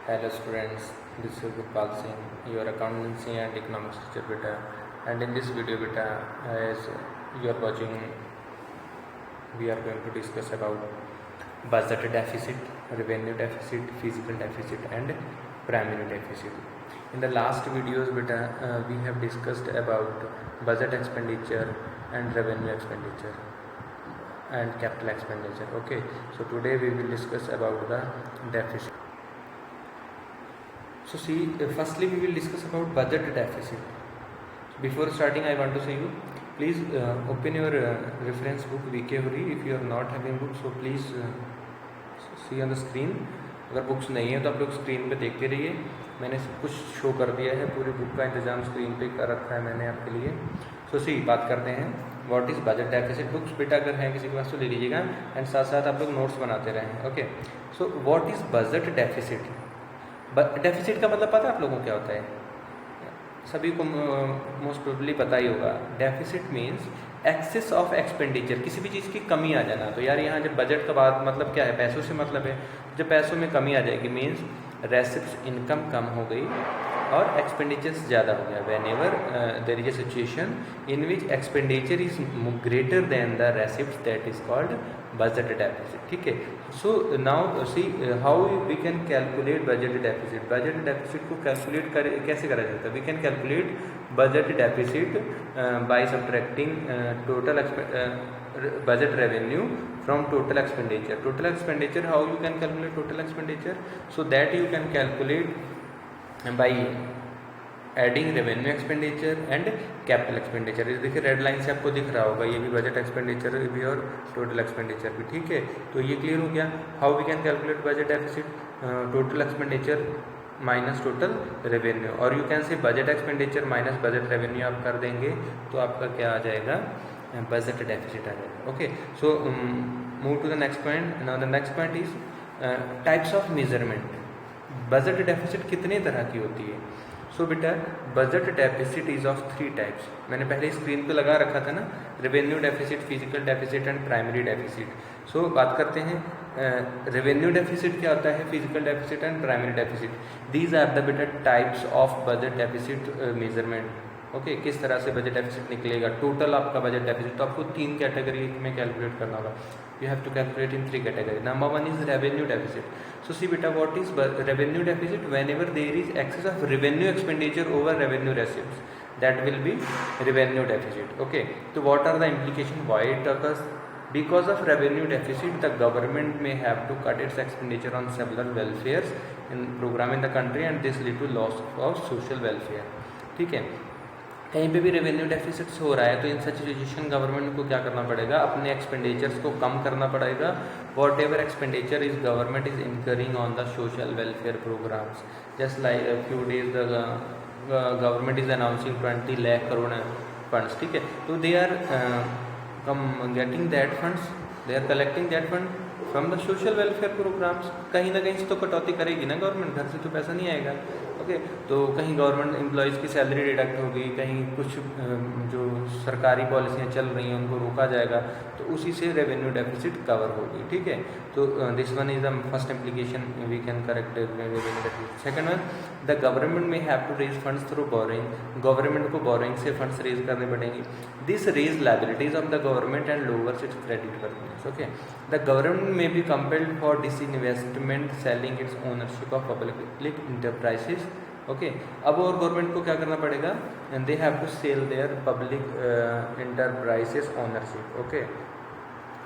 Hello students, this is Gopal Singh, your accountancy and economics teacher beta. And in this video beta, as you are watching, we are going to discuss about budget deficit, revenue deficit, physical deficit and primary deficit. In the last videos beta, we have discussed about budget expenditure and revenue expenditure and capital expenditure. Okay, so today we will discuss about the deficit. So see, firstly we will discuss about budget deficit. Before starting, I want to say you, please open your reference book VK Hori. If you are not having book, so please see on the screen. अगर books नहीं है तो आप लोग screen पे देखते रहिए. मैंने सब कुछ शो कर दिया है, पूरी बुक का इंतजाम स्क्रीन पे कर रखा है मैंने आपके लिए. सो सी बात करते हैं what is budget deficit. Books बेटा अगर हैं किसी के पास तो ले लीजिएगा एंड साथ साथ आप लोग नोट्स बनाते रहें. Okay, so what is budget deficit. Deficit का मतलब पता है आप लोगों को क्या होता है? सभी को मोस्ट प्रोबेबली पता ही होगा. Deficit means excess of expenditure, किसी भी चीज़ की कमी आ जाना. तो यार यहाँ जब बजट का बात मतलब क्या है, पैसों से मतलब है. जब पैसों में कमी आ जाएगी मीन्स रेसिप्स इनकम कम हो गई और एक्सपेंडिचर्स ज़्यादा हो गया. Whenever there is a situation in which expenditure is greater than the receipts, that is called budget deficit. ठीक है. So now see how we can calculate budget deficit. Budget deficit को calculate कैसे करा जाता है? We can calculate budget deficit by subtracting total budget revenue from total expenditure. Total expenditure, how you can calculate total expenditure? So that you can calculate by adding revenue expenditure and capital expenditure. ये देखिए red line से आपको दिख रहा होगा, ये भी budget expenditure भी और टोटल एक्सपेंडिचर भी. ठीक है, तो ये क्लियर हो गया. How we can calculate budget deficit? Total expenditure minus total revenue, और you can say budget expenditure minus budget revenue आप कर देंगे तो आपका क्या आ जाएगा? बजट डेफिसिट आ जाएगा. Okay, so move to the next point. Now the next point is types of measurement. Budget deficit कितने तरह की होती है? सो बेटा budget deficit is of 3 types. मैंने पहले स्क्रीन पे लगा रखा था ना, revenue deficit, physical deficit and primary deficit. So बात करते हैं रेवेन्यू डेफिसिट क्या होता है, physical deficit and primary deficit. These are the बेटा types of budget deficit measurement. Okay, किस तरह से बजट डेफिसिट निकलेगा? टोटल आपका बजट डेफिसिट तो आपको 3 कैटेगरी में कैलकुलेट करना होगा. You have to calculate in 3 category. Number 1 is revenue deficit. So see बेटा what is revenue deficit? Whenever there is excess of revenue expenditure over revenue receipts, that will be revenue deficit. Okay, तो what are the implication why it occurs? Because of revenue deficit, the government may have to cut its expenditure on several welfares in program in the country, and this lead to loss of social welfare. ठीक है, कहीं पे भी revenue deficits हो रहा है तो इन such situation government को क्या करना पड़ेगा? अपने एक्सपेंडिचर्स को कम करना पड़ेगा. Whatever expenditure is government is incurring on the social welfare programmes. Just like few days the government is announcing 20 lakh crore funds. ठीक है, तो they are getting that funds, they are collecting that fund from the social welfare programs. कहीं ना कहीं से तो कटौती करेगी ना गवर्नमेंट, घर से तो पैसा नहीं आएगा. ओके, तो कहीं गवर्नमेंट एम्प्लॉयज़ की सैलरी डिडक्ट होगी, कहीं कुछ जो सरकारी पॉलिसियाँ चल रही हैं उनको रोका जाएगा, तो उसी से रेवेन्यू डेफिसिट कवर होगी. ठीक है, तो this one is the first implication we can correct revenue deficit. Second one, the government may have to raise funds through borrowing. Government को बोरिंग से फंड्स रेज करने पड़ेंगे. This raise liabilities of the government and lowers its creditworthiness. Okay, the government may be compelled for disinvestment selling its ownership of public enterprises. Okay, अब और government को क्या करना पड़ेगा? And they have to sell their public enterprises ownership. Okay,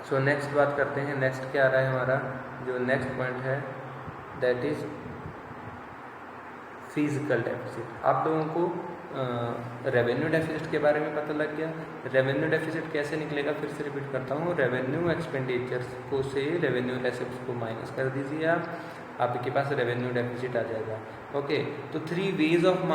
so next बात करते हैं. Next क्या आ रहा है हमारा? जो नेक्स्ट पॉइंट है दैट इज फिजिकल डेफिसिट. आप लोगों को रेवेन्यू डेफिसिट के बारे में पता लग गया. रेवेन्यू डेफिसिट कैसे निकलेगा? फिर से रिपीट करता हूँ. रेवेन्यू एक्सपेंडिचर्स को से रेवेन्यू रेसिप्ट्स को माइनस कर दीजिए आप, आपके पास रेवेन्यू डेफिसिट आ जाएगा. ओके, तो 3 ways of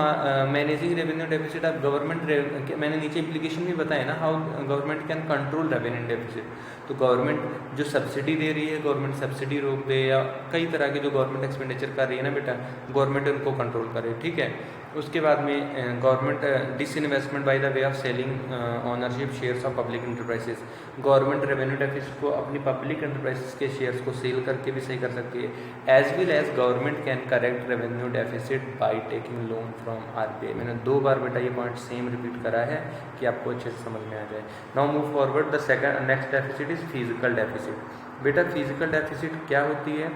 managing revenue deficit. आप गवर्नमेंट, मैंने नीचे इम्प्लीकेशन भी बताया ना, how government can control revenue deficit. तो गवर्नमेंट जो सब्सिडी दे रही है, गवर्नमेंट सब्सिडी रोक दे, या कई तरह के जो गवर्नमेंट एक्सपेंडिचर कर रही है ना बेटा, गवर्नमेंट उनको कंट्रोल करे. ठीक है, उसके बाद में government disinvestment by the way of selling ownership shares of public enterprises. Government revenue deficit को अपनी पब्लिक इंटरप्राइजेस के शेयर्स को सेल करके भी सही कर सकती है। As well as government can correct revenue deficit by taking loan from RBI. मैंने 2 बार बेटा ये पॉइंट सेम रिपीट करा है कि आपको अच्छे से समझ में आ जाए। Now move forward, the second next deficit is fiscal deficit. बेटा फिजिकल डेफिसिट क्या होती है?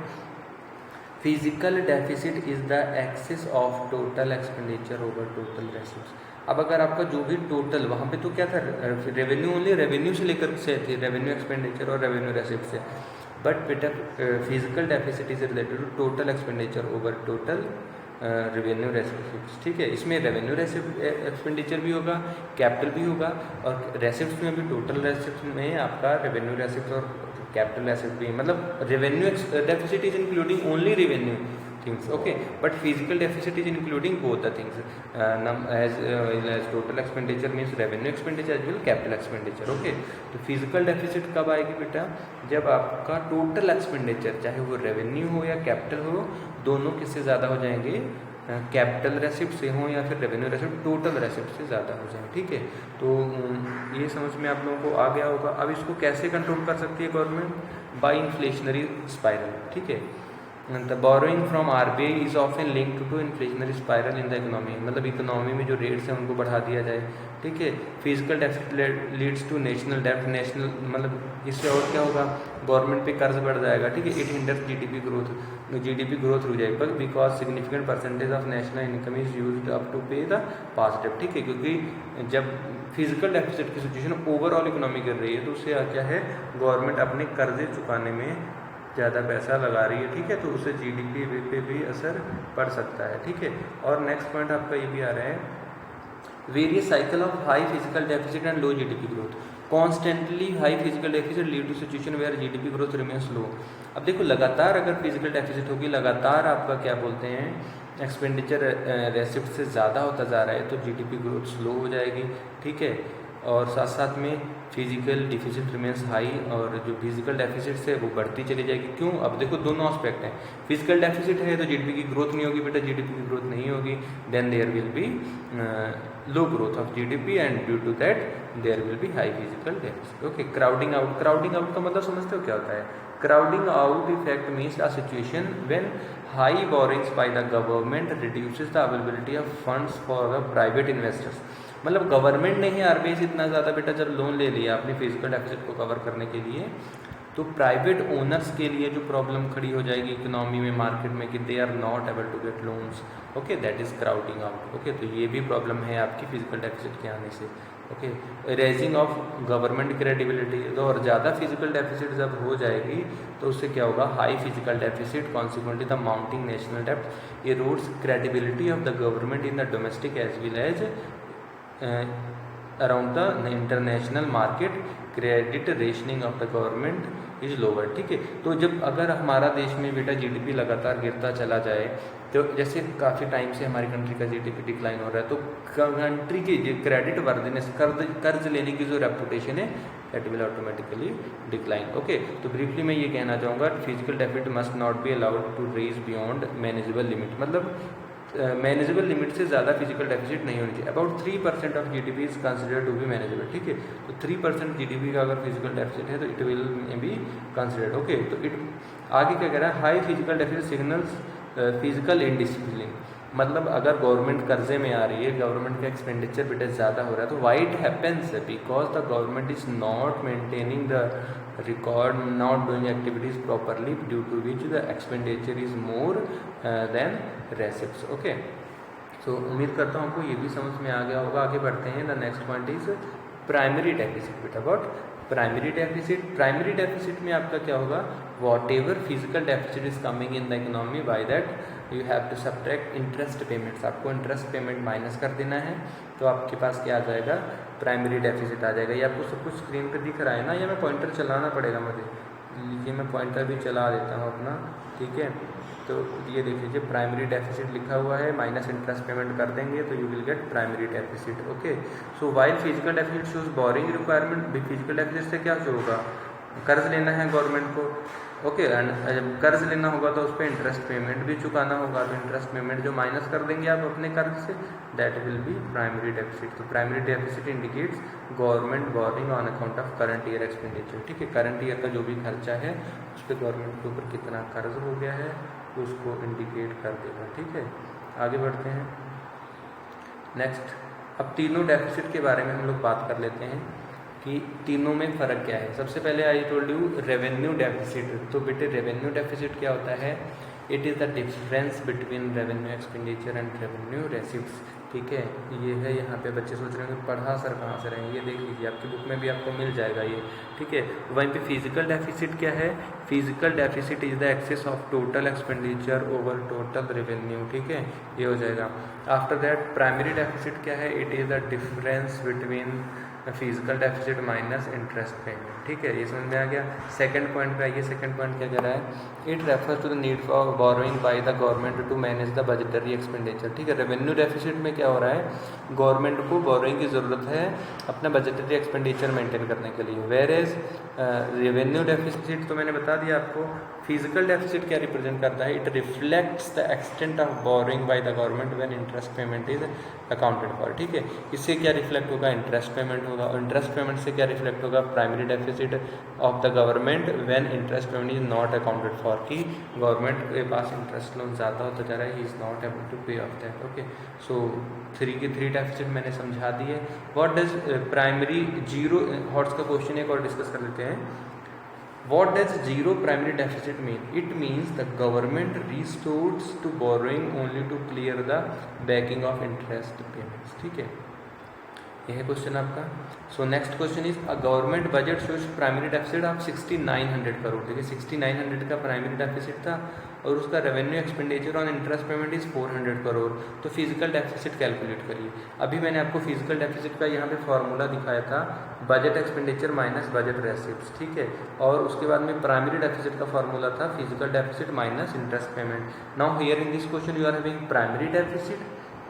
Physical deficit is the excess of total expenditure over total receipts. अब अगर आपका जो भी टोटल, वहाँ पे तो क्या था, रेवेन्यू ओनली रेवेन्यू से लेकर से थे, रेवेन्यू एक्सपेंडिचर और रेवेन्यू रेसिप्ट से। बट बेटा fiscal deficit is related to total expenditure over total revenue receipt. ठीक है, इसमें रेवेन्यू एक्सपेंडिचर भी होगा, कैपिटल भी होगा, और रेसिप्ट में भी टोटल रेसिप्ट में आपका रेवेन्यू रेसिप्ट और कैपिटल एसेट भी, मतलब revenue deficit is including only revenue things, okay, but fiscal deficit is including both the things, as total expenditure means revenue expenditure as well capital expenditure, okay. तो physical deficit कब आएगी बेटा? जब आपका total expenditure, चाहे वो revenue हो या कैपिटल हो, दोनों किससे ज़्यादा हो जाएंगे? कैपिटल रेसिप्ट से हो या फिर रेवेन्यू रेसिप्ट टोटल रेसिप्ट से ज़्यादा हो जाए। ठीक है, तो ये समझ में आप लोगों को आ गया होगा। अब इसको कैसे कंट्रोल कर सकती है गवर्नमेंट? Bye inflationary spiral. ठीक है, the borrowing from RBI is often linked to inflationary spiral in the economy, मतलब इकोनॉमी में जो रेट्स हैं उनको बढ़ा दिया जाए। ठीक है, physical deficit leads to national डेप्ट, नेशनल मतलब इससे और क्या होगा? गवर्नमेंट पे कर्ज बढ़ जाएगा। ठीक है, इट हिंडर्स जीडीपी ग्रोथ रुक जाएगी, because significant percentage of national income is used up to pay the past डेप्ट। ठीक है, क्योंकि जब फिजिकल डेफिसिट की सिचुएशन ओवरऑल इकोनॉमी कर रही है तो उससे क्या है, गवर्नमेंट अपने कर्जे चुकाने में ज़्यादा पैसा लगा रही है। ठीक है, तो उससे जीडीपी पे भी असर पड़ सकता है। ठीक है, और नेक्स्ट पॉइंट आपका ये भी आ रहा है, various cycle of high physical deficit and low GDP growth. Constantly high physical deficit lead to situation where GDP growth remains low. अब देखो, लगातार अगर फिजिकल डेफिसिट होगी, लगातार आपका क्या बोलते हैं, एक्सपेंडिचर रेसिप्ट से ज़्यादा होता जा रहा है, तो जीडीपी ग्रोथ स्लो हो जाएगी। ठीक है, और साथ साथ में फिजिकल डिफिसिट रिमेंस हाई, और जो फिजिकल डेफिसिट है वो बढ़ती चली जाएगी। क्यों? अब देखो, दोनों एस्पेक्ट हैं। फिजिकल डेफिसिट है तो जीडीपी की ग्रोथ नहीं होगी बेटा, जीडीपी की ग्रोथ नहीं होगी, then there will be low growth of GDP and due to that there will be high physical deficit. Okay, crowding out. Crowding out का मतलब समझते हो क्या होता है? Crowding out effect means a situation when high borrowings by the government reduces the availability of funds for the private investors. मतलब government ने ही आरबीआई से इतना ज़्यादा बेटा जब लोन ले लिया अपनी फिजिकल डेफिसिट को कवर करने के लिए, तो प्राइवेट ओनर्स के लिए जो प्रॉब्लम खड़ी हो जाएगी इकोनॉमी में, मार्केट में, कि they are not able to get loans. Okay, that is crowding out. Okay, तो ये भी प्रॉब्लम है आपकी फिजिकल डेफिसिट के आने से। Okay, raising of government credibility, तो और ज़्यादा फिजिकल डेफिसिट जब हो जाएगी तो उससे क्या होगा? High physical deficit, consequently the mounting national डेप्ट erodes credibility of the government in the domestic as well as around the international market, credit rationing of the government is lower. ठीक है, तो जब अगर हमारा देश में बेटा जीडीपी लगातार गिरता चला जाए, तो जैसे काफ़ी टाइम से हमारी कंट्री का जीडीपी डिक्लाइन हो रहा है, तो कंट्री की क्रेडिट वर्दीनेस, कर्ज लेने की जो रेपुटेशन है, that will automatically decline. Okay, तो ब्रीफली मैं ये कहना चाहूँगा, fiscal deficit must not be allowed to raise beyond manageable limit, मतलब मैनेजेबल लिमिट से ज़्यादा फिजिकल डेफिसिट नहीं होनी चाहिए। About 3% of GDP is considered to be manageable. ठीक है, तो 3% जीडीपी का अगर फिजिकल डेफिसिट है तो it will be considered. Okay, तो इट आगे क्या कह रहा है? High physical deficit signals physical indiscipline, मतलब अगर गवर्नमेंट कर्जे में आ रही है, गवर्नमेंट का एक्सपेंडिचर बेटा ज़्यादा हो रहा है, तो why it happens? Because the government is not maintaining the record, not doing activities properly, due to which the expenditure is more than receipts. Okay, so उम्मीद करता हूँ आपको ये भी समझ में आ गया होगा। आगे बढ़ते हैं। The next point is primary deficit. बेटा what? Primary deficit. Primary deficit में आपका क्या होगा? Whatever physical deficit is coming in the economy, by that you have to subtract interest payments. आपको इंटरेस्ट पेमेंट माइनस कर देना है, तो आपके पास क्या आ जाएगा? प्राइमरी डेफिसिट आ जाएगा। ये आपको सब कुछ स्क्रीन पर दिख रहा है ना, या मैं पॉइंटर चलाना पड़ेगा मुझे? लीजिए, मैं पॉइंटर भी चला देता हूँ अपना। ठीक है, तो ये देख लीजिए, प्राइमरी डेफिसिट लिखा हुआ है, माइनस इंटरेस्ट पेमेंट कर देंगे तो you will get primary deficit. Okay, so while physical deficit shows boring requirement, physical deficit से क्या शो होगा? कर्ज लेना है गवर्नमेंट को, ओके। एंड जब कर्ज लेना होगा तो उस पर इंटरेस्ट पेमेंट भी चुकाना होगा, तो इंटरेस्ट पेमेंट जो माइनस कर देंगे आप अपने कर्ज से, that will be primary deficit. तो primary deficit indicates government borrowing on account of current year expenditure. ठीक है, करंट ईयर का जो भी खर्चा है उस पर गवर्नमेंट के ऊपर कितना कर्ज हो गया है तो उसको इंडिकेट कर देगा। ठीक है, आगे बढ़ते हैं नेक्स्ट। अब तीनों डेफिसिट के बारे में हम लोग बात कर लेते हैं कि तीनों में फ़र्क क्या है। सबसे पहले I told you revenue deficit. तो बेटे रेवेन्यू डेफिसिट क्या होता है? It is the difference between revenue expenditure and revenue रेसिप्ट्स। ठीक है, ये है। यहाँ पे बच्चे सोच रहे हैं कि पढ़ा सर कहाँ से रहे हैं, ये देख लीजिए आपकी बुक में भी आपको मिल जाएगा ये। ठीक है, वहीं पे फिजिकल डेफिसिट क्या है? Physical deficit is the excess of total expenditure over total revenue. ठीक है, ये हो जाएगा। आफ्टर दैट प्राइमरी डेफिसिट क्या है? It is the difference between physical deficit minus interest payment. ठीक है, ये समझ में आ गया। सेकंड पॉइंट पे आइए। सेकंड पॉइंट क्या कह रहा है? It refers to the need for borrowing by the government to manage the budgetary expenditure. ठीक है, रेवेन्यू डेफिसिट में क्या हो रहा है? गवर्नमेंट को बोरोइंग की ज़रूरत है अपना बजटरी एक्सपेंडिचर मेंटेन करने के लिए। वेयर एज रेवेन्यू डेफिसिट तो मैंने बता दिया आपको। फिजिकल डेफिसिट क्या रिप्रेजेंट करता है? It reflects the extent of borrowing by the government when interest payment is accounted for. ठीक है, इससे क्या रिफ्लेक्ट होगा? इंटरेस्ट पेमेंट होगा। और इंटरेस्ट पेमेंट से क्या रिफ्लेक्ट होगा? Primary deficit of the government when interest payment is not accounted for. कि गवर्नमेंट के पास इंटरेस्ट लोन ज़्यादा होता जा रहा है, he is not able to pay off that. Okay, so 3 के 3 डेफिसिट मैंने समझा दिए। What does primary zero hots का क्वेश्चन एक और डिस्कस कर लेते हैं। What does zero primary deficit mean? It means the government resorts to borrowing only to clear the backing of interest payments. ठीक है, यह है क्वेश्चन आपका। So next question is a government budget shows primary deficit of 6900 crore. देखिए 6900 का primary deficit था और उसका revenue expenditure on interest payment is 400 crore. तो फिजिकल डेफिसिट कैलकुलेट करिए। अभी मैंने आपको फिजिकल डेफिसिट का यहाँ पे फॉर्मूला दिखाया था, budget expenditure minus budget receipts. ठीक है, और उसके बाद में प्राइमरी डेफिसिट का फॉर्मूला था physical deficit minus interest payment. Now here in this question you are having primary deficit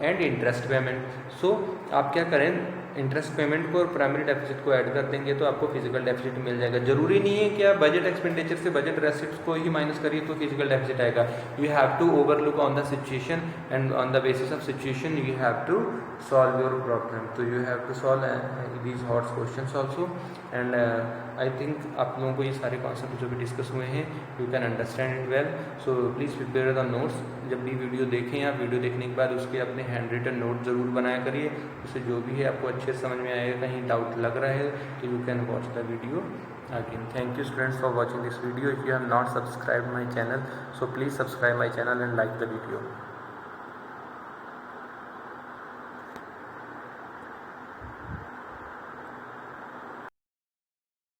and interest payment. So आप क्या करें, इंटरेस्ट पेमेंट को और प्राइमरी डेफिसिट को ऐड कर देंगे तो आपको फिजिकल डेफिसिट मिल जाएगा। जरूरी नहीं है कि आप बजट एक्सपेंडिचर से बजट रेसिप्ट्स को ही माइनस करिए तो फिजिकल डेफिसिट आएगा। You have to overlook on the situation and on the basis of situation you have to solve your problem. तो you have to solve these hot questions also. And I think आप लोगों को ये सारे concept जो भी discuss हुए हैं you can understand it well. So please prepare the notes. जब भी वीडियो देखें आप, वीडियो देखने के बाद उसके अपने हैंड रिटन नोट जरूर बनाया करिए। उससे जो भी है आपको अच्छे से समझ में आएगा। कहीं डाउट लग रहा है तो you can watch the video again. Thank you students for watching this video. If you have not subscribe my channel so please subscribe my channel and like the video.